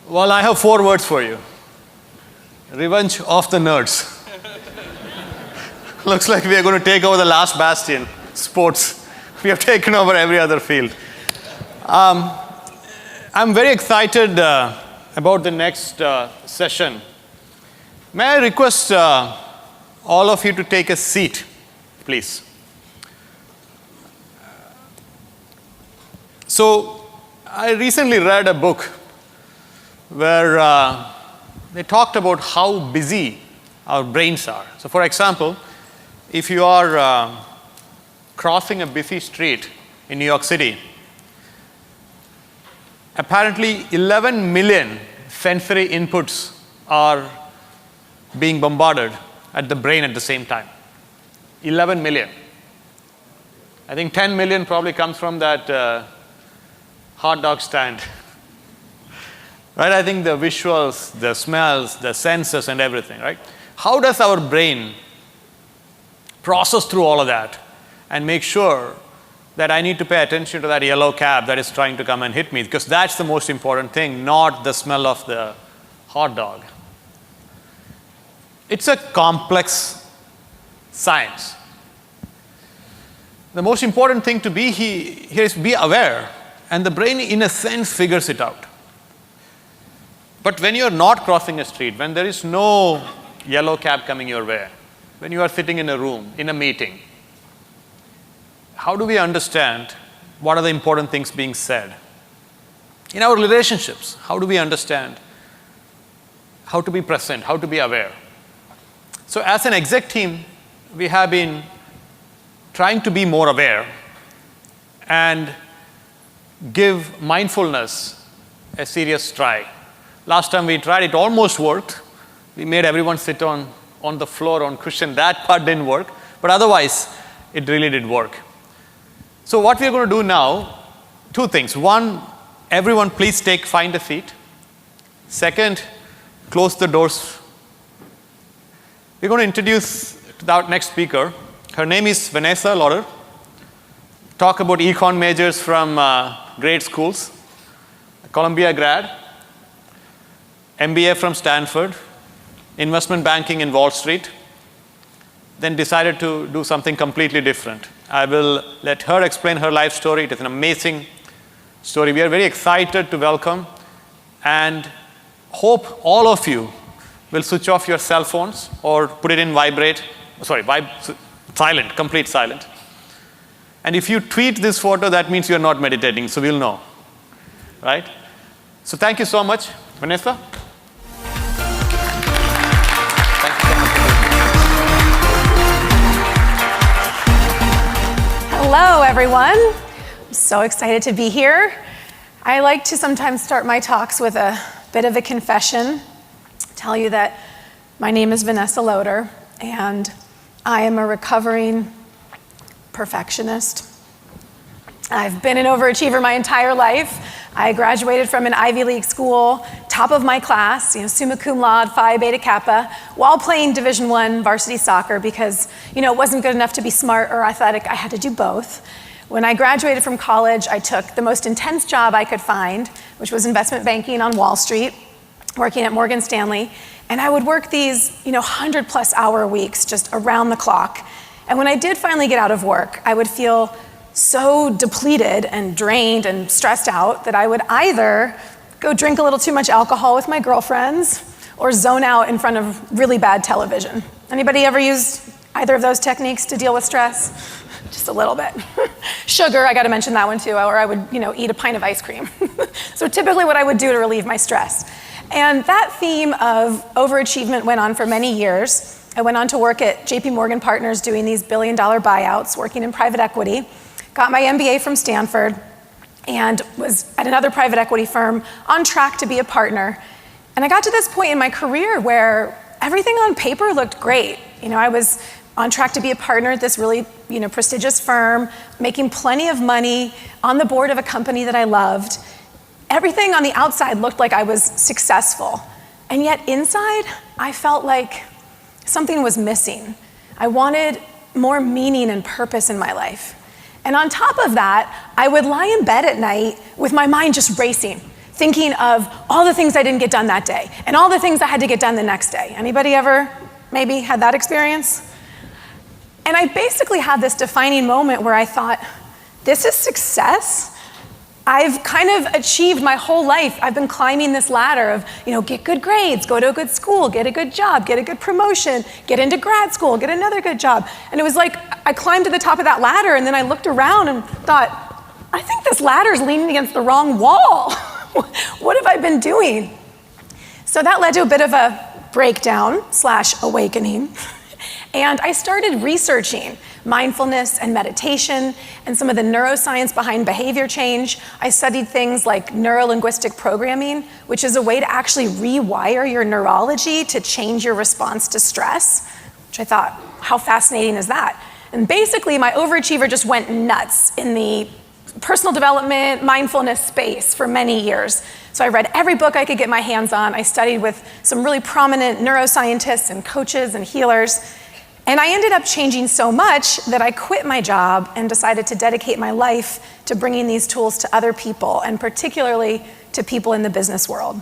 Well, I have 4 words for you. Revenge of the nerds. Looks like we are going to take over the last bastion, sports. We have taken over every other field. I'm very excited about the next session. May I request all of you to take a seat, please? So, I recently read a book where they talked about how busy our brains are. So, for example, if you are crossing a busy street in New York City, apparently 11 million sensory inputs are being bombarded at the brain at the same time. 11 million. I think 10 million probably comes from that hot dog stand. Right? I think the visuals, the smells, the senses and everything, right? How does our brain process through all of that and make sure that I need to pay attention to that yellow cab that is trying to come and hit me? Because that's the most important thing, not the smell of the hot dog. It's a complex science. The most important thing to be here is be aware, and the brain, in a sense, figures it out. But when you're not crossing a street, when there is no yellow cab coming your way, when you are sitting in a room, in a meeting, how do we understand what are the important things being said? In our relationships, how do we understand how to be present, how to be aware? So as an exec team, we have been trying to be more aware and give mindfulness a serious try. Last time we tried, it almost worked. We made everyone sit on the floor on cushion. That part didn't work, but otherwise, it really did work. So what we are going to do now, 2 things. One, everyone please find a seat. Second, close the doors. We're going to introduce our next speaker. Her name is Vanessa Loder. Talk about econ majors from grade schools. Columbia grad. MBA from Stanford. Investment banking in Wall Street. Then decided to do something completely different. I will let her explain her life story. It is an amazing story. We are very excited to welcome and hope all of you will switch off your cell phones or put it in silent, complete silent. And if you tweet this photo, that means you're not meditating, so we'll know. Right? So thank you so much. Vanessa? Hello, everyone. I'm so excited to be here. I like to sometimes start my talks with a bit of a confession. Tell you that my name is Vanessa Loder, and I am a recovering perfectionist. I've been an overachiever my entire life. I graduated from an Ivy League school, top of my class, summa cum laude, Phi Beta Kappa, while playing Division I varsity soccer because, it wasn't good enough to be smart or athletic. I had to do both. When I graduated from college, I took the most intense job I could find, which was investment banking on Wall Street, working at Morgan Stanley. And I would work these, 100+ hour weeks just around the clock. And when I did finally get out of work, I would feel so depleted and drained and stressed out that I would either go drink a little too much alcohol with my girlfriends or zone out in front of really bad television. Anybody ever used either of those techniques to deal with stress? Just a little bit. Sugar, I got to mention that one too, or I would, eat a pint of ice cream. So typically what I would do to relieve my stress. And that theme of overachievement went on for many years. I went on to work at JP Morgan Partners doing these billion-dollar buyouts, working in private equity. Got my MBA from Stanford and was at another private equity firm on track to be a partner. And I got to this point in my career where everything on paper looked great. I was on track to be a partner at this really, prestigious firm, making plenty of money, on the board of a company that I loved. Everything on the outside looked like I was successful. And yet inside, I felt like something was missing. I wanted more meaning and purpose in my life. And on top of that, I would lie in bed at night with my mind just racing, thinking of all the things I didn't get done that day and all the things I had to get done the next day. Anybody ever maybe had that experience? And I basically had this defining moment where I thought, this is success? I've kind of achieved my whole life. I've been climbing this ladder of, get good grades, go to a good school, get a good job, get a good promotion, get into grad school, get another good job. And it was like I climbed to the top of that ladder and then I looked around and thought, I think this ladder's leaning against the wrong wall. What have I been doing? So that led to a bit of a breakdown/awakening. And I started researching mindfulness and meditation and some of the neuroscience behind behavior change. I studied things like neuro-linguistic programming, which is a way to actually rewire your neurology to change your response to stress, which I thought, how fascinating is that? And basically, my overachiever just went nuts in the personal development, mindfulness space for many years. So I read every book I could get my hands on. I studied with some really prominent neuroscientists and coaches and healers. And I ended up changing so much that I quit my job and decided to dedicate my life to bringing these tools to other people, and particularly to people in the business world.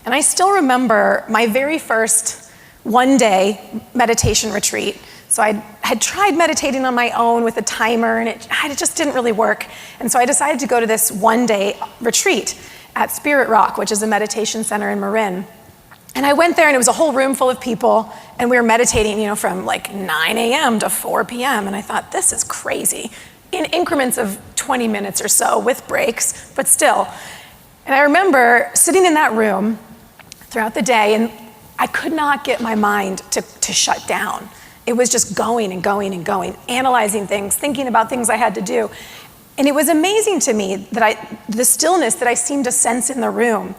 And I still remember my very first one-day meditation retreat. So I had tried meditating on my own with a timer, and it just didn't really work. And so I decided to go to this one-day retreat at Spirit Rock, which is a meditation center in Marin. And I went there, and it was a whole room full of people, and we were meditating, from like 9 a.m. to 4 p.m. And I thought, this is crazy, in increments of 20 minutes or so with breaks, but still. And I remember sitting in that room throughout the day, and I could not get my mind to shut down. It was just going and going and going, analyzing things, thinking about things I had to do. And it was amazing to me that the stillness that I seemed to sense in the room.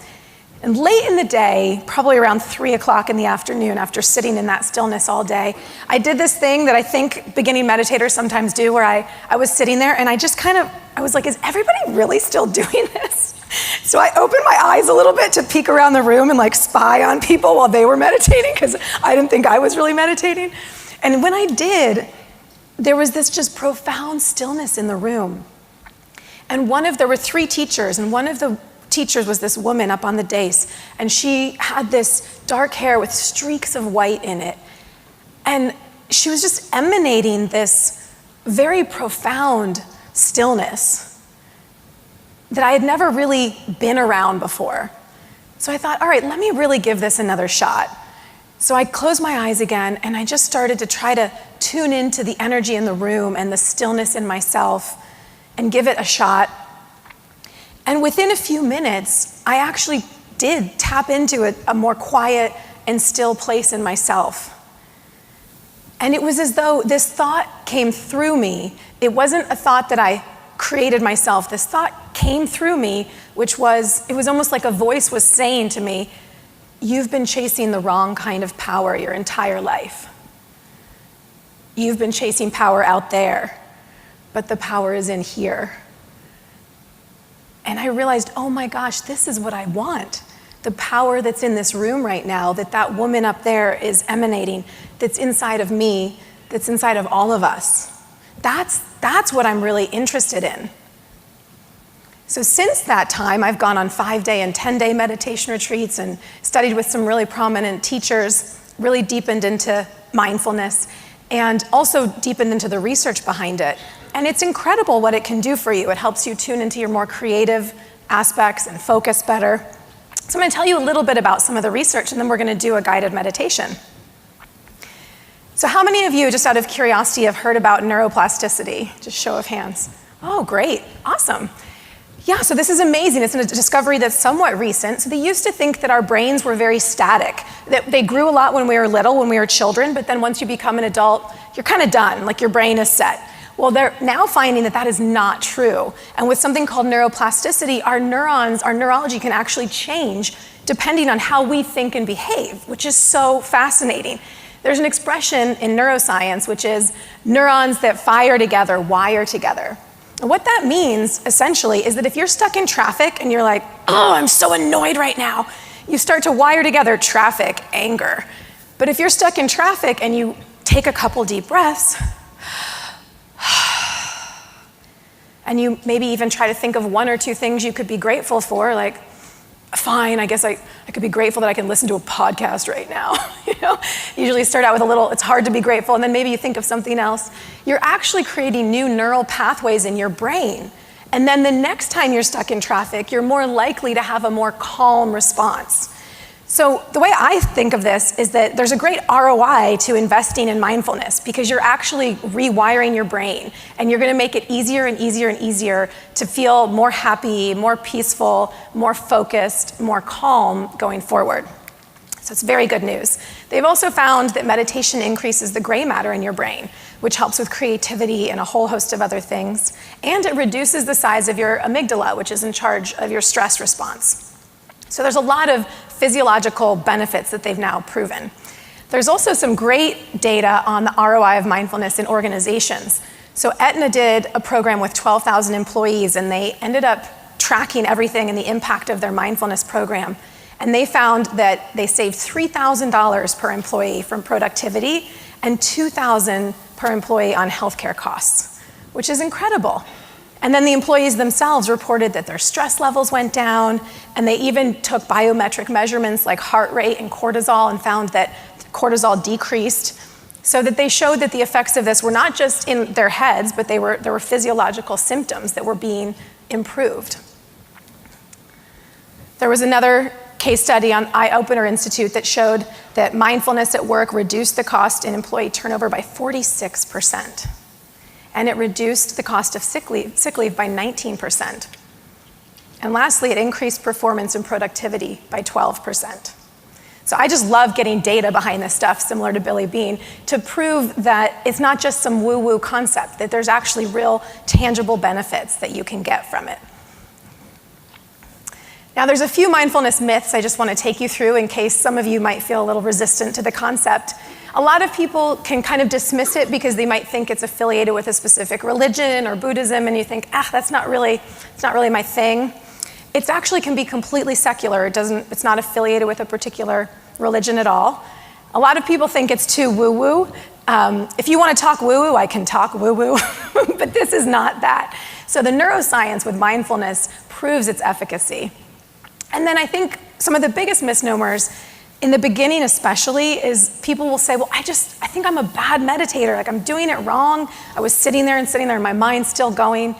And late in the day, probably around 3 o'clock in the afternoon, after sitting in that stillness all day, I did this thing that I think beginning meditators sometimes do, where I was sitting there and I was like, is everybody really still doing this? So I opened my eyes a little bit to peek around the room and like spy on people while they were meditating, because I didn't think I was really meditating. And when I did, there was this just profound stillness in the room. And there were 3 teachers, and one of the teachers was this woman up on the dais, and she had this dark hair with streaks of white in it. And she was just emanating this very profound stillness that I had never really been around before. So I thought, all right, let me really give this another shot. So I closed my eyes again, and I just started to try to tune into the energy in the room and the stillness in myself and give it a shot. And within a few minutes, I actually did tap into a more quiet and still place in myself. And it was as though this thought came through me. It wasn't a thought that I created myself. This thought came through me, it was almost like a voice was saying to me, you've been chasing the wrong kind of power your entire life. You've been chasing power out there, but the power is in here. And I realized, oh my gosh, this is what I want. The power that's in this room right now, that woman up there is emanating, that's inside of me, that's inside of all of us. That's what I'm really interested in. So since that time, I've gone on 5-day and 10-day meditation retreats and studied with some really prominent teachers, really deepened into mindfulness, and also deepened into the research behind it. And it's incredible what it can do for you. It helps you tune into your more creative aspects and focus better. So I'm going to tell you a little bit about some of the research, and then we're going to do a guided meditation. So how many of you, just out of curiosity, have heard about neuroplasticity? Just show of hands. Oh, great. Awesome. Yeah, so this is amazing. It's a discovery that's somewhat recent. So they used to think that our brains were very static, that they grew a lot when we were little, when we were children, but then once you become an adult, you're kind of done, like your brain is set. Well, they're now finding that is not true. And with something called neuroplasticity, our neurons, our neurology can actually change depending on how we think and behave, which is so fascinating. There's an expression in neuroscience, which is neurons that fire together, wire together. And what that means, essentially, is that if you're stuck in traffic and you're like, oh, I'm so annoyed right now, you start to wire together traffic, anger. But if you're stuck in traffic and you take a couple deep breaths, and you maybe even try to think of one or two things you could be grateful for, like, fine, I guess I could be grateful that I can listen to a podcast right now. Usually start out with a little, it's hard to be grateful, and then maybe you think of something else. You're actually creating new neural pathways in your brain. And then the next time you're stuck in traffic, you're more likely to have a more calm response. So the way I think of this is that there's a great ROI to investing in mindfulness, because you're actually rewiring your brain, and you're going to make it easier and easier and easier to feel more happy, more peaceful, more focused, more calm going forward. So it's very good news. They've also found that meditation increases the gray matter in your brain, which helps with creativity and a whole host of other things. And it reduces the size of your amygdala, which is in charge of your stress response. So there's a lot of physiological benefits that they've now proven. There's also some great data on the ROI of mindfulness in organizations. So Aetna did a program with 12,000 employees, and they ended up tracking everything and the impact of their mindfulness program. And they found that they saved $3,000 per employee from productivity and $2,000 per employee on healthcare costs, which is incredible. And then the employees themselves reported that their stress levels went down, and they even took biometric measurements like heart rate and cortisol and found that cortisol decreased, so that they showed that the effects of this were not just in their heads, but there were physiological symptoms that were being improved. There was another case study on Eye Opener Institute that showed that mindfulness at work reduced the cost in employee turnover by 46%. And it reduced the cost of sick leave by 19%. And lastly, it increased performance and productivity by 12%. So I just love getting data behind this stuff, similar to Billy Bean, to prove that it's not just some woo-woo concept, that there's actually real tangible benefits that you can get from it. Now, there's a few mindfulness myths I just want to take you through in case some of you might feel a little resistant to the concept. A lot of people can kind of dismiss it because they might think it's affiliated with a specific religion or Buddhism, and you think, it's not really my thing. It actually can be completely secular. It's not affiliated with a particular religion at all. A lot of people think it's too woo-woo. If you want to talk woo-woo, I can talk woo-woo, but this is not that. So the neuroscience with mindfulness proves its efficacy. And then I think some of the biggest misnomers, in the beginning especially, is people will say, well, I think I'm a bad meditator, like I'm doing it wrong. I was sitting there, and my mind's still going.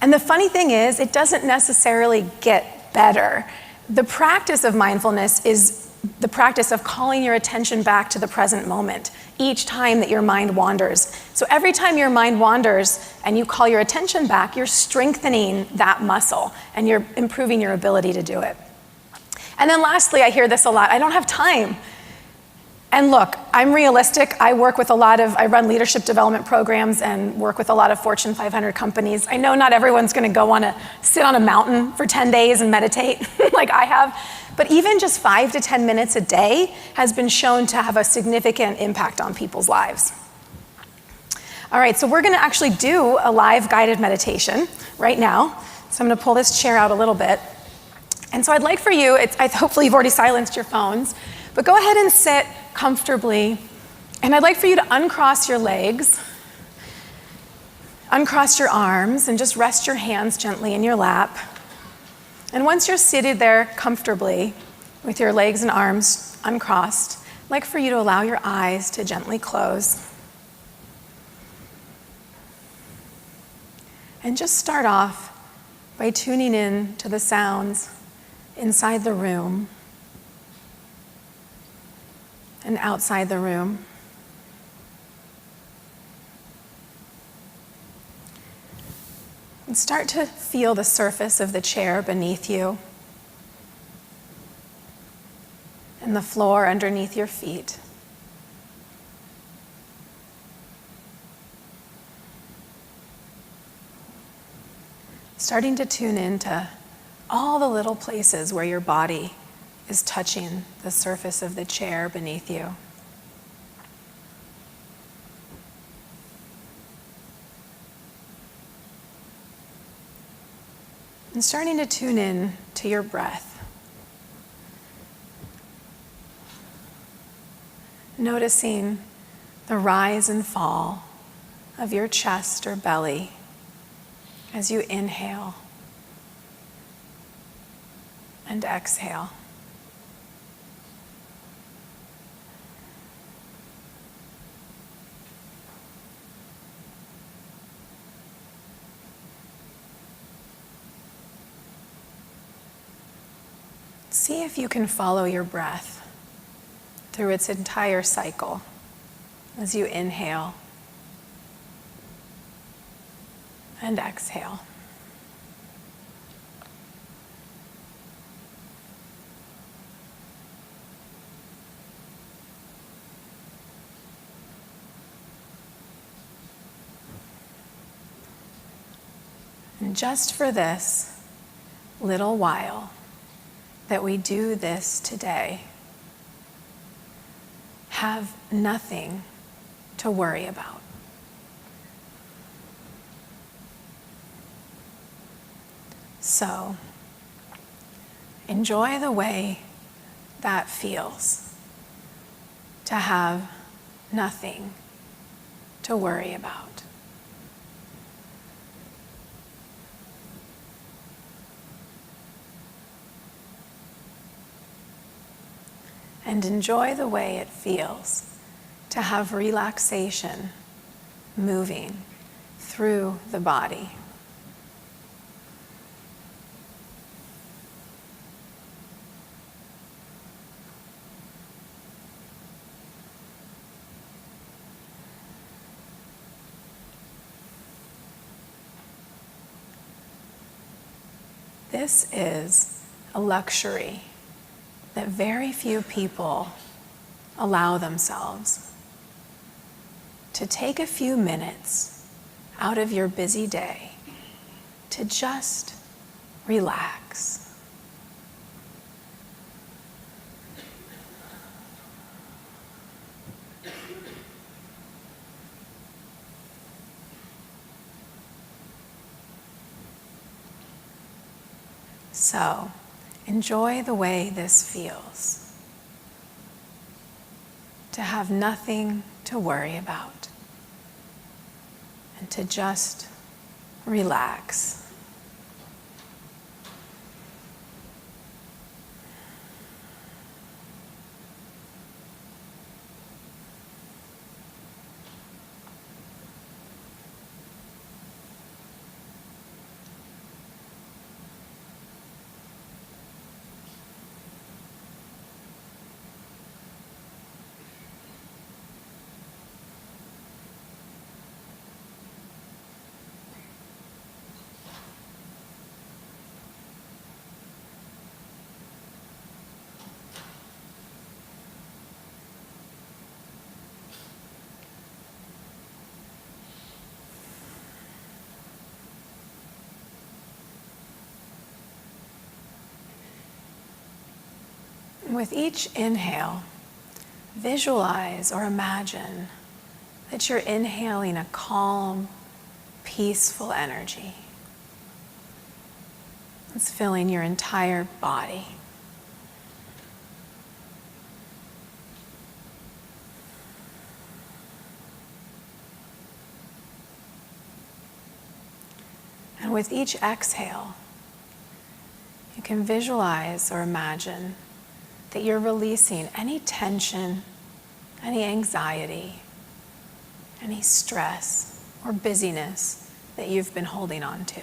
And the funny thing is, it doesn't necessarily get better. The practice of mindfulness is the practice of calling your attention back to the present moment each time that your mind wanders. So every time your mind wanders and you call your attention back, you're strengthening that muscle and you're improving your ability to do it. And then lastly, I hear this a lot, I don't have time. And look, I'm realistic. I run leadership development programs and work with a lot of Fortune 500 companies. I know not everyone's going to want to sit on a mountain for 10 days and meditate like I have, but even just 5 to 10 minutes a day has been shown to have a significant impact on people's lives. All right, so we're going to actually do a live guided meditation right now. So I'm going to pull this chair out a little bit. And so I'd like for you, hopefully you've already silenced your phones, but go ahead and sit comfortably. And I'd like for you to uncross your legs, uncross your arms, and just rest your hands gently in your lap. And once you're seated there comfortably with your legs and arms uncrossed, I'd like for you to allow your eyes to gently close. And just start off by tuning in to the sounds inside the room and outside the room. And start to feel the surface of the chair beneath you and the floor underneath your feet. Starting to tune into all the little places where your body is touching the surface of the chair beneath you. And starting to tune in to your breath. Noticing the rise and fall of your chest or belly as you inhale and exhale. See if you can follow your breath through its entire cycle as you inhale and exhale. And just for this little while that we do this today, have nothing to worry about. So, enjoy the way that feels to have nothing to worry about. And enjoy the way it feels to have relaxation moving through the body. This is a luxury that very few people allow themselves. To take a few minutes out of your busy day to just relax. So, enjoy the way this feels. To have nothing to worry about. And to just relax. With each inhale, visualize or imagine that you're inhaling a calm, peaceful energy. It's filling your entire body. And with each exhale, you can visualize or imagine that you're releasing any tension, any anxiety, any stress or busyness that you've been holding on to.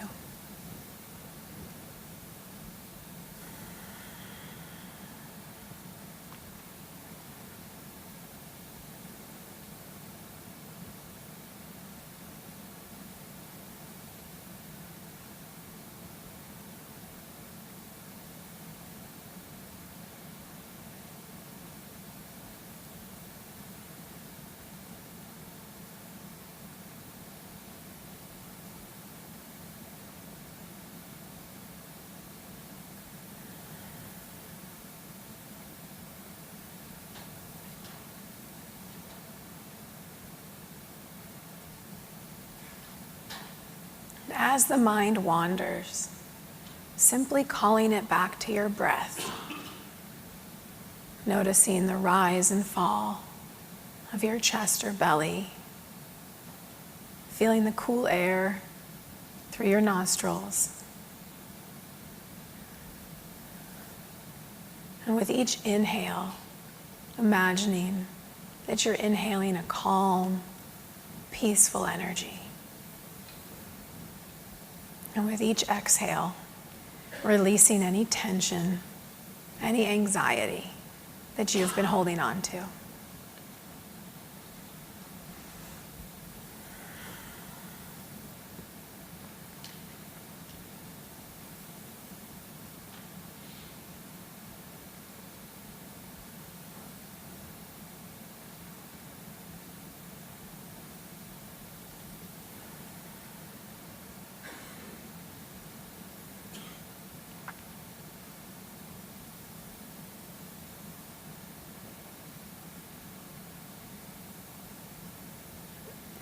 As the mind wanders, simply calling it back to your breath, noticing the rise and fall of your chest or belly, feeling the cool air through your nostrils. And with each inhale, imagining that you're inhaling a calm, peaceful energy. And with each exhale, releasing any tension, any anxiety that you've been holding on to.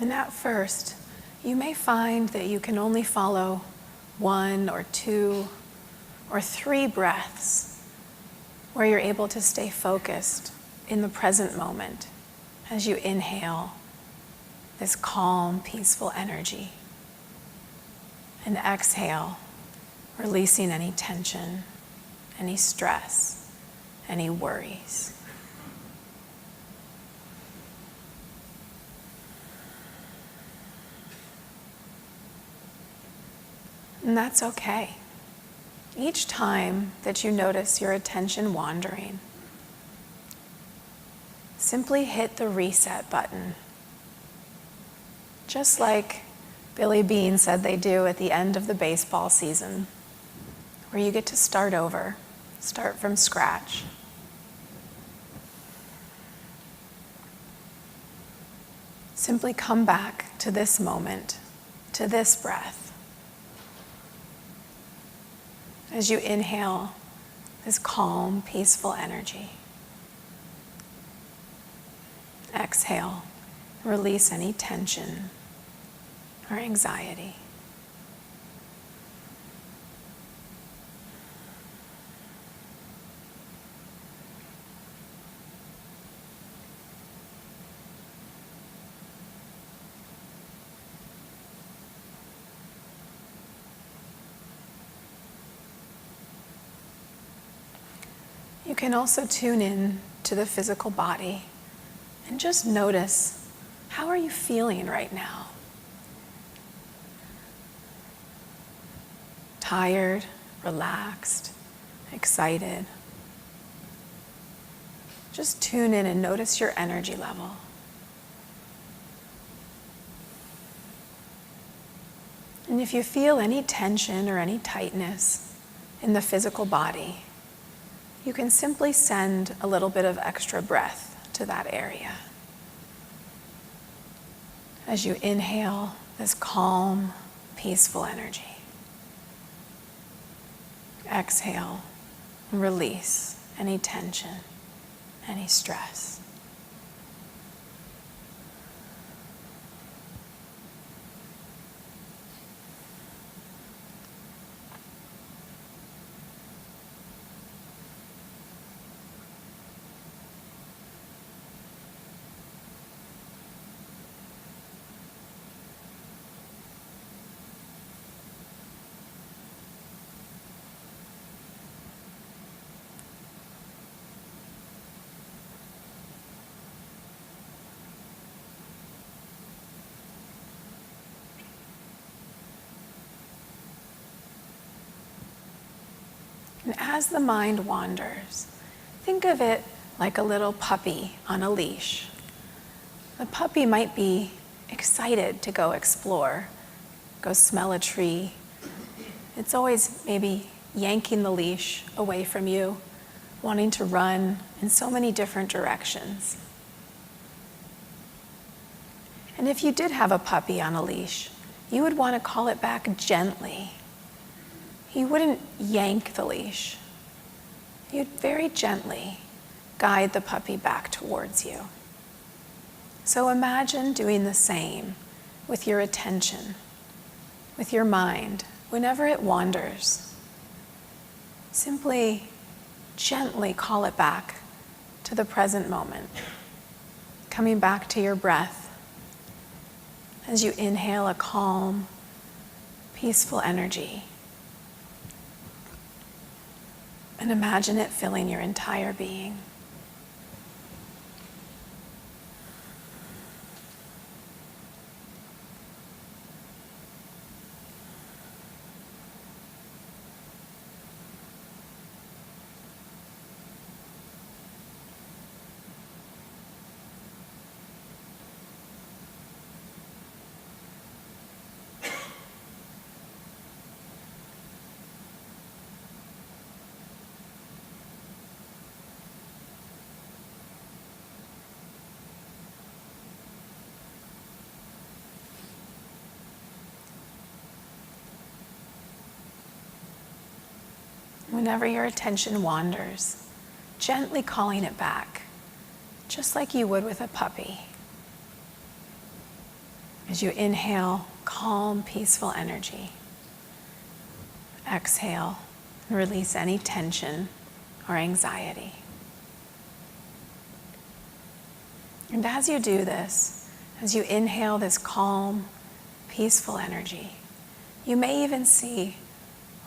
And at first, you may find that you can only follow 1 or 2 or 3 breaths where you're able to stay focused in the present moment as you inhale this calm, peaceful energy. And exhale, releasing any tension, any stress, any worries. And that's okay. Each time that you notice your attention wandering, simply hit the reset button. Just like Billy Beane said they do at the end of the baseball season, where you get to start over, start from scratch. Simply come back to this moment, to this breath. As you inhale this calm, peaceful energy. Exhale, release any tension or anxiety. You can also tune in to the physical body and just notice, how are you feeling right now? Tired, relaxed, excited? Just tune in and notice your energy level. And if you feel any tension or any tightness in the physical body, you can simply send a little bit of extra breath to that area. As you inhale this calm, peaceful energy. Exhale and release any tension, any stress. And as the mind wanders, think of it like a little puppy on a leash. The puppy might be excited to go explore, go smell a tree. It's always maybe yanking the leash away from you, wanting to run in so many different directions. And if you did have a puppy on a leash, you would want to call it back gently. You wouldn't yank the leash. You'd very gently guide the puppy back towards you. So imagine doing the same with your attention, with your mind, whenever it wanders. Simply gently call it back to the present moment, coming back to your breath as you inhale a calm, peaceful energy. And imagine it filling your entire being. Whenever your attention wanders, gently calling it back, just like you would with a puppy. As you inhale calm, peaceful energy, exhale and release any tension or anxiety. And as you do this, as you inhale this calm, peaceful energy, you may even see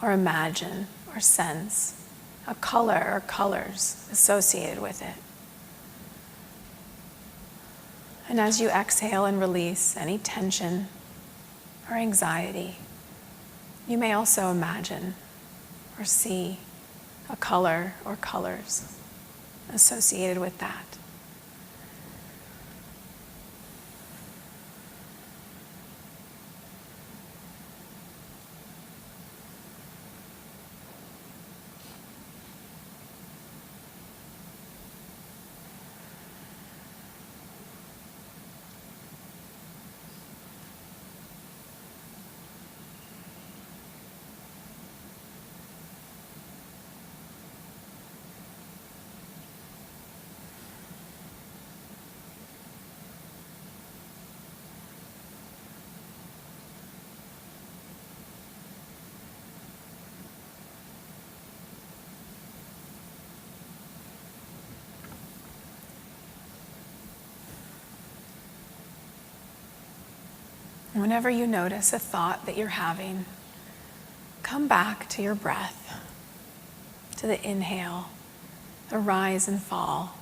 or imagine or sense a color or colors associated with it. And as you exhale and release any tension or anxiety, you may also imagine or see a color or colors associated with that. Whenever you notice a thought that you're having, come back to your breath, to the inhale, the rise and fall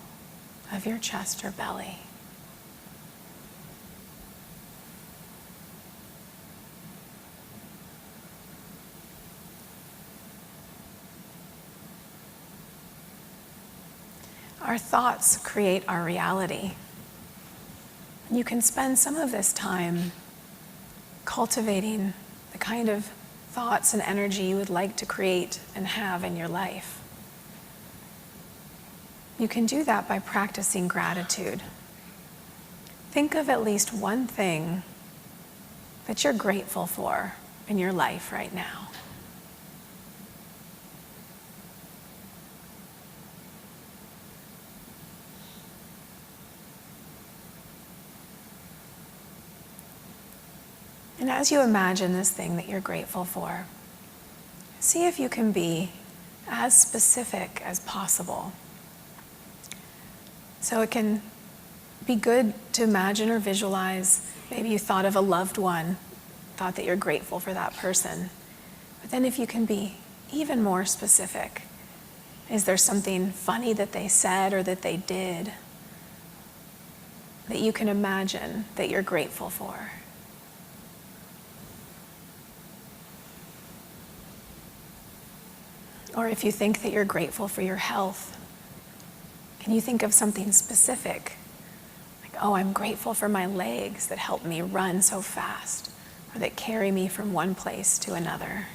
of your chest or belly. Our thoughts create our reality. You can spend some of this time cultivating the kind of thoughts and energy you would like to create and have in your life. You can do that by practicing gratitude. Think of at least one thing that you're grateful for in your life right now. And as you imagine this thing that you're grateful for, see if you can be as specific as possible. So it can be good to imagine or visualize, maybe you thought of a loved one, thought that you're grateful for that person. But then if you can be even more specific, is there something funny that they said or that they did that you can imagine that you're grateful for? Or if you think that you're grateful for your health, can you think of something specific? Like, oh, I'm grateful for my legs that help me run so fast, or that carry me from one place to another.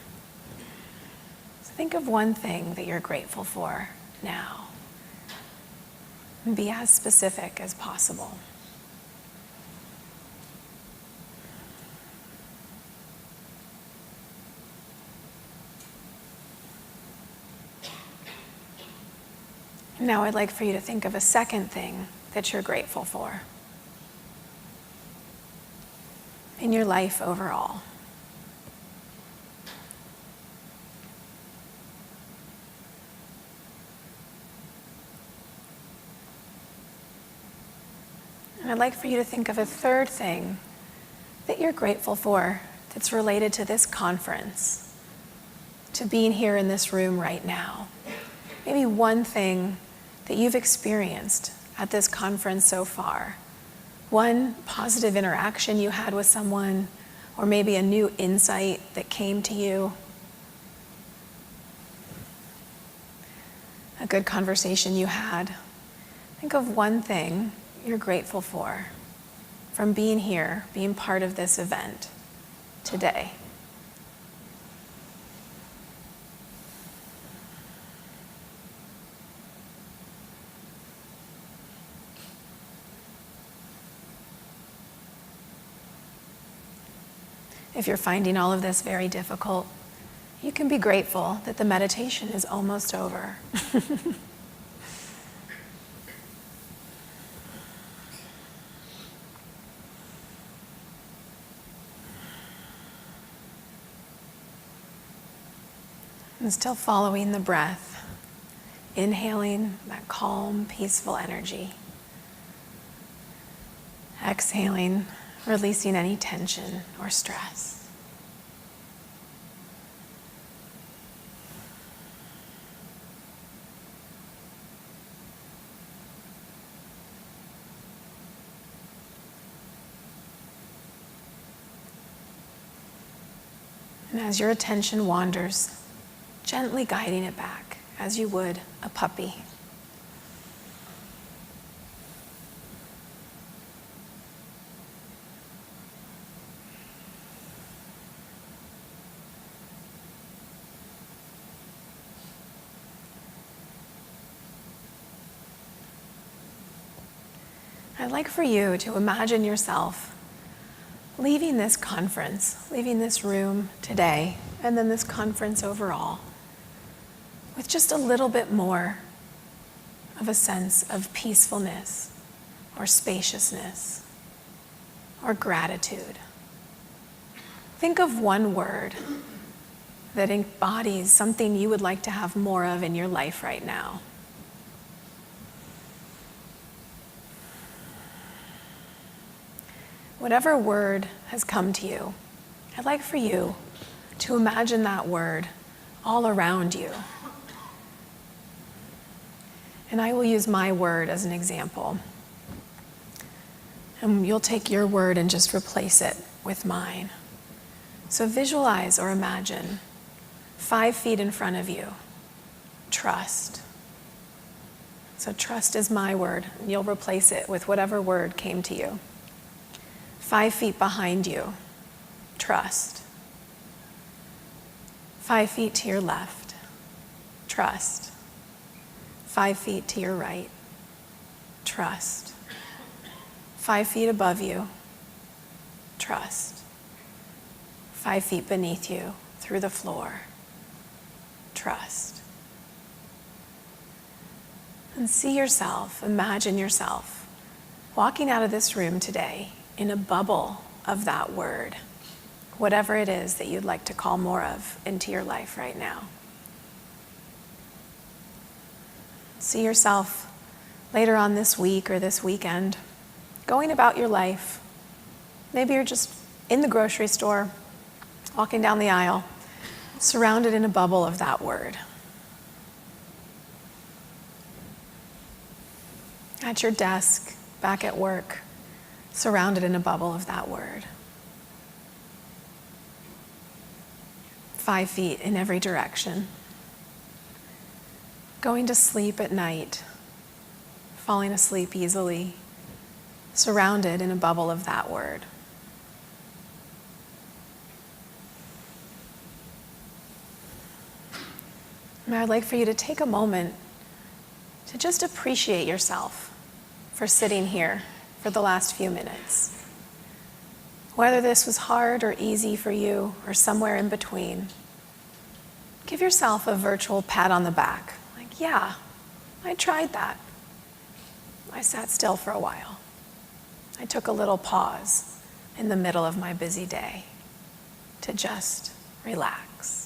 So think of one thing that you're grateful for now. And be as specific as possible. Now I'd like for you to think of a second thing that you're grateful for in your life overall. And I'd like for you to think of a third thing that you're grateful for that's related to this conference, to being here in this room right now. Maybe one thing that you've experienced at this conference so far. One positive interaction you had with someone, or maybe a new insight that came to you. A good conversation you had. Think of one thing you're grateful for from being here, being part of this event today. If you're finding all of this very difficult, you can be grateful that the meditation is almost over. And still following the breath, inhaling that calm, peaceful energy. Exhaling, releasing any tension or stress. And as your attention wanders, gently guiding it back as you would a puppy. I'd like for you to imagine yourself leaving this conference, leaving this room today, and then this conference overall, with just a little bit more of a sense of peacefulness or spaciousness or gratitude. Think of one word that embodies something you would like to have more of in your life right now. Whatever word has come to you, I'd like for you to imagine that word all around you. And I will use my word as an example. And you'll take your word and just replace it with mine. So visualize or imagine 5 feet in front of you, trust. So trust is my word, and you'll replace it with whatever word came to you. 5 feet behind you, trust. 5 feet to your left, trust. 5 feet to your right, trust. 5 feet above you, trust. 5 feet beneath you, through the floor, trust. And see yourself, imagine yourself walking out of this room today in a bubble of that word, whatever it is that you'd like to call more of into your life right now. See yourself later on this week or this weekend going about your life. Maybe you're just in the grocery store, walking down the aisle, surrounded in a bubble of that word. At your desk, back at work, surrounded in a bubble of that word. 5 feet in every direction. Going to sleep at night, falling asleep easily, surrounded in a bubble of that word. And I'd like for you to take a moment to just appreciate yourself for sitting here for the last few minutes. Whether this was hard or easy for you or somewhere in between, give yourself a virtual pat on the back. Like, yeah, I tried that. I sat still for a while. I took a little pause in the middle of my busy day to just relax.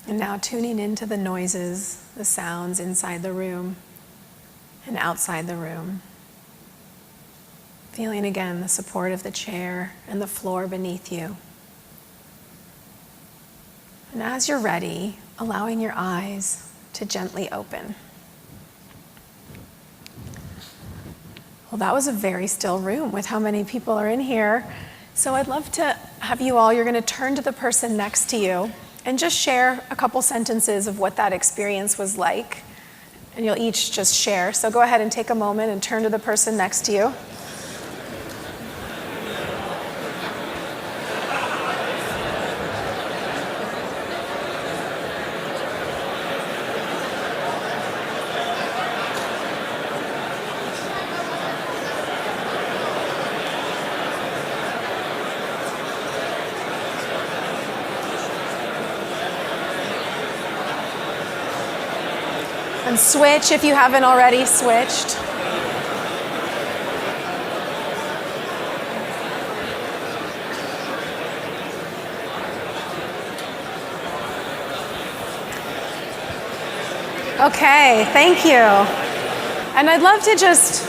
And now tuning into the noises, the sounds inside the room and outside the room. Feeling again the support of the chair and the floor beneath you. And as you're ready, allowing your eyes to gently open. Well, that was a very still room with how many people are in here. So I'd love to have you all, you're going to turn to the person next to you and just share a couple sentences of what that experience was like. And you'll each just share. So go ahead and take a moment and turn to the person next to you. And switch if you haven't already switched. Okay, thank you. And I'd love to just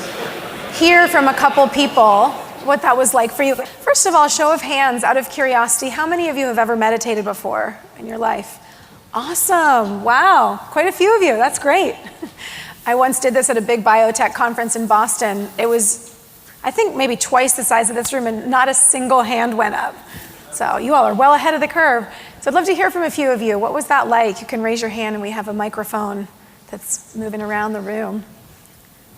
hear from a couple people what that was like for you. First of all, show of hands, out of curiosity, how many of you have ever meditated before in your life? Awesome, wow, quite a few of you, that's great. I once did this at a big biotech conference in Boston. It was, I think, maybe twice the size of this room, and not a single hand went up. So you all are well ahead of the curve. So I'd love to hear from a few of you. What was that like? You can raise your hand and we have a microphone that's moving around the room.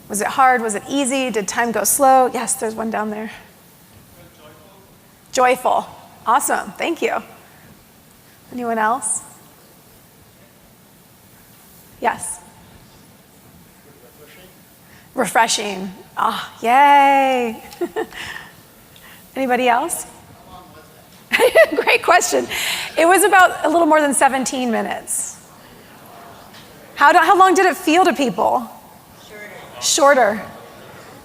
Was it hard? Was it easy? Did time go slow? Yes, there's one down there. Joyful. Awesome, thank you. Anyone else? Yes. Refreshing. Ah, oh, yay. Anybody else? Great question. It was about a little more than 17 minutes. How long did it feel to people? Shorter.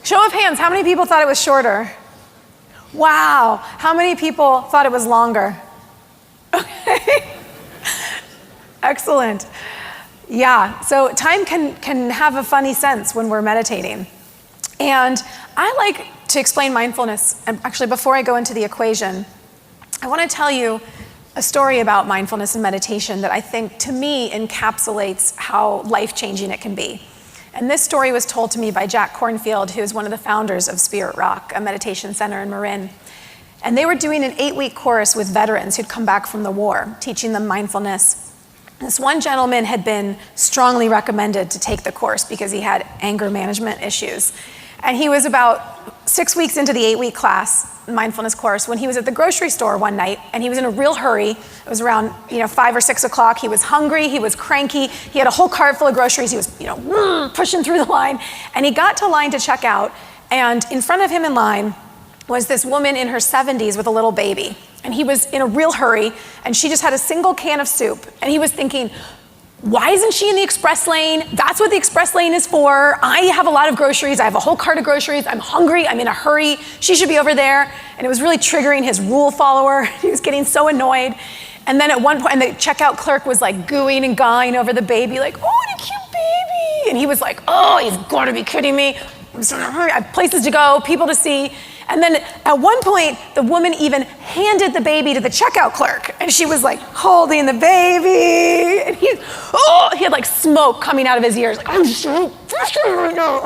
Show of hands, how many people thought it was shorter? Wow. How many people thought it was longer? Okay. Excellent. Yeah, so time can have a funny sense when we're meditating. And I like to explain mindfulness, and actually before I go into the equation, I want to tell you a story about mindfulness and meditation that I think, to me, encapsulates how life-changing it can be. And this story was told to me by Jack Kornfield, who is one of the founders of Spirit Rock, a meditation center in Marin. And they were doing an 8-week course with veterans who'd come back from the war, teaching them mindfulness. This one gentleman had been strongly recommended to take the course because he had anger management issues. And he was about 6 weeks into the 8-week class, mindfulness course, when he was at the grocery store one night, and he was in a real hurry. It was around 5 or 6 o'clock. He was hungry, he was cranky, he had a whole cart full of groceries. He was pushing through the line. And he got to line to check out, and in front of him in line was this woman in her 70s with a little baby. And he was in a real hurry, and she just had a single can of soup. And he was thinking, why isn't she in the express lane? That's what the express lane is for. I have a lot of groceries. I have a whole cart of groceries. I'm hungry. I'm in a hurry. She should be over there. And it was really triggering his rule follower. He was getting so annoyed. And then at one point, and the checkout clerk was like gooing and gawing over the baby, like, oh, what a cute baby. And he was like, oh, you've got to be kidding me. I'm so in a hurry. I have places to go, people to see. And then at one point, the woman even handed the baby to the checkout clerk. And she was like holding the baby. And he had like smoke coming out of his ears. Like, I'm so frustrated right now.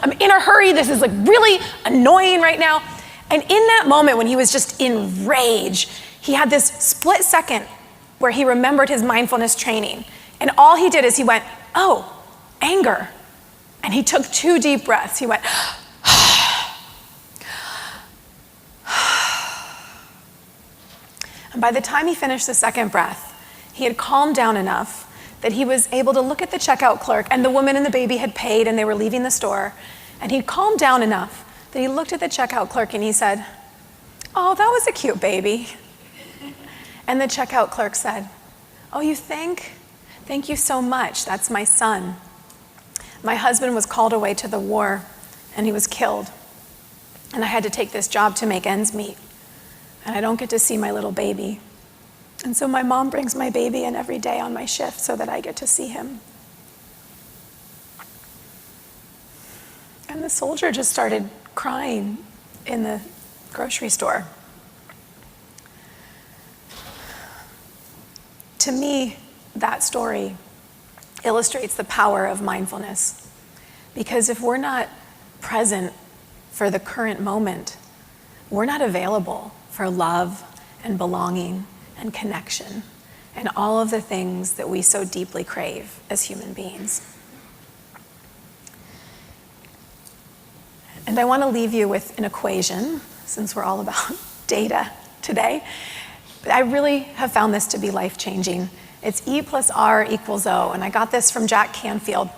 I'm in a hurry. This is like really annoying right now. And in that moment when he was just in rage, he had this split second where he remembered his mindfulness training. And all he did is he went, oh, anger. And he took 2 deep breaths. He went, and by the time he finished the second breath, he had calmed down enough that he was able to look at the checkout clerk, and the woman and the baby had paid and they were leaving the store. And he'd calmed down enough that he looked at the checkout clerk and he said, oh, that was a cute baby. And the checkout clerk said, oh, you think? Thank you so much. That's my son. My husband was called away to the war and he was killed. And I had to take this job to make ends meet. And I don't get to see my little baby. And so my mom brings my baby in every day on my shift so that I get to see him. And the soldier just started crying. in the grocery store. To me, that story illustrates the power of mindfulness. Because if we're not present for the current moment, we're not available for love and belonging and connection and all of the things that we so deeply crave as human beings. And I want to leave you with an equation, since we're all about data today. But I really have found this to be life-changing. It's E plus R equals O, and I got this from Jack Canfield.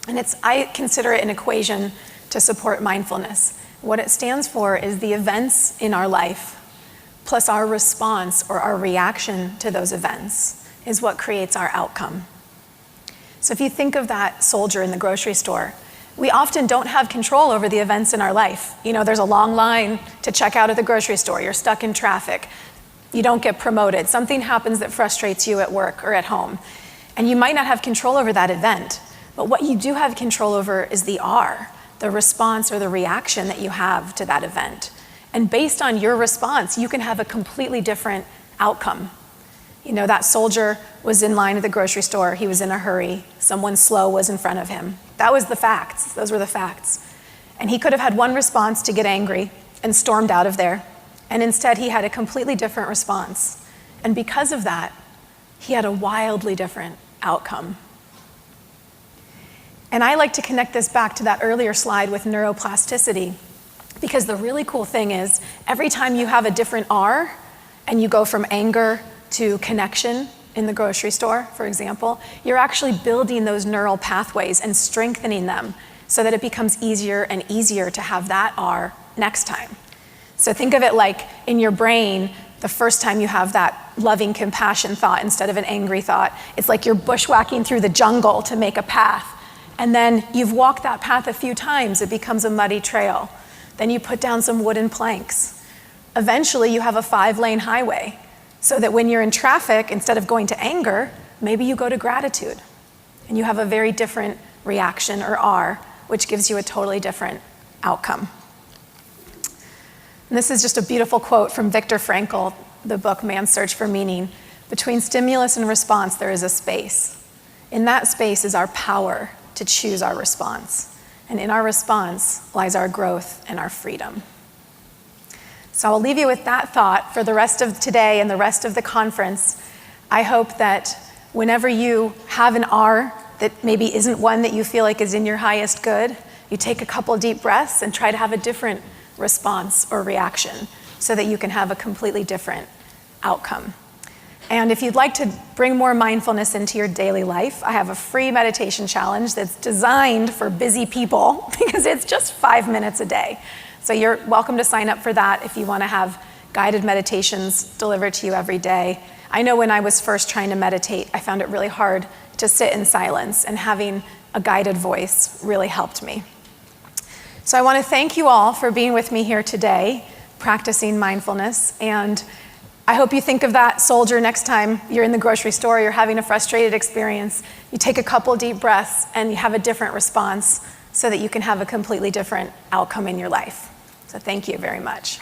And I consider it an equation to support mindfulness. What it stands for is the events in our life plus our response or our reaction to those events is what creates our outcome. So if you think of that soldier in the grocery store, we often don't have control over the events in our life. You know, there's a long line to check out at the grocery store. You're stuck in traffic. You don't get promoted. Something happens that frustrates you at work or at home. And you might not have control over that event. But what you do have control over is the R, the response or the reaction that you have to that event. And based on your response, you can have a completely different outcome. You know, that soldier was in line at the grocery store. He was in a hurry. Someone slow was in front of him. That was the facts. Those were the facts. And he could have had one response to get angry and stormed out of there. And instead, he had a completely different response. And because of that, he had a wildly different outcome. And I like to connect this back to that earlier slide with neuroplasticity, because the really cool thing is every time you have a different R and you go from anger to connection in the grocery store, for example, you're actually building those neural pathways and strengthening them so that it becomes easier and easier to have that R next time. So think of it like in your brain, the first time you have that loving compassion thought instead of an angry thought, it's like you're bushwhacking through the jungle to make a path. And then you've walked that path a few times, it becomes a muddy trail. Then you put down some wooden planks. Eventually you have a 5-lane highway so that when you're in traffic, instead of going to anger, maybe you go to gratitude. And you have a very different reaction or R, which gives you a totally different outcome. And this is just a beautiful quote from Viktor Frankl, the book Man's Search for Meaning. Between stimulus and response, there is a space. In that space is our power to choose our response. And in our response lies our growth and our freedom. So I'll leave you with that thought for the rest of today and the rest of the conference. I hope that whenever you have an R that maybe isn't one that you feel like is in your highest good, you take a couple deep breaths and try to have a different response or reaction so that you can have a completely different outcome. And if you'd like to bring more mindfulness into your daily life, I have a free meditation challenge that's designed for busy people because it's just 5 minutes a day. So you're welcome to sign up for that if you want to have guided meditations delivered to you every day. I know when I was first trying to meditate, I found it really hard to sit in silence, and having a guided voice really helped me. So I want to thank you all for being with me here today, practicing mindfulness, and I hope you think of that soldier next time you're in the grocery store, you're having a frustrated experience. You take a couple deep breaths and you have a different response so that you can have a completely different outcome in your life. So thank you very much.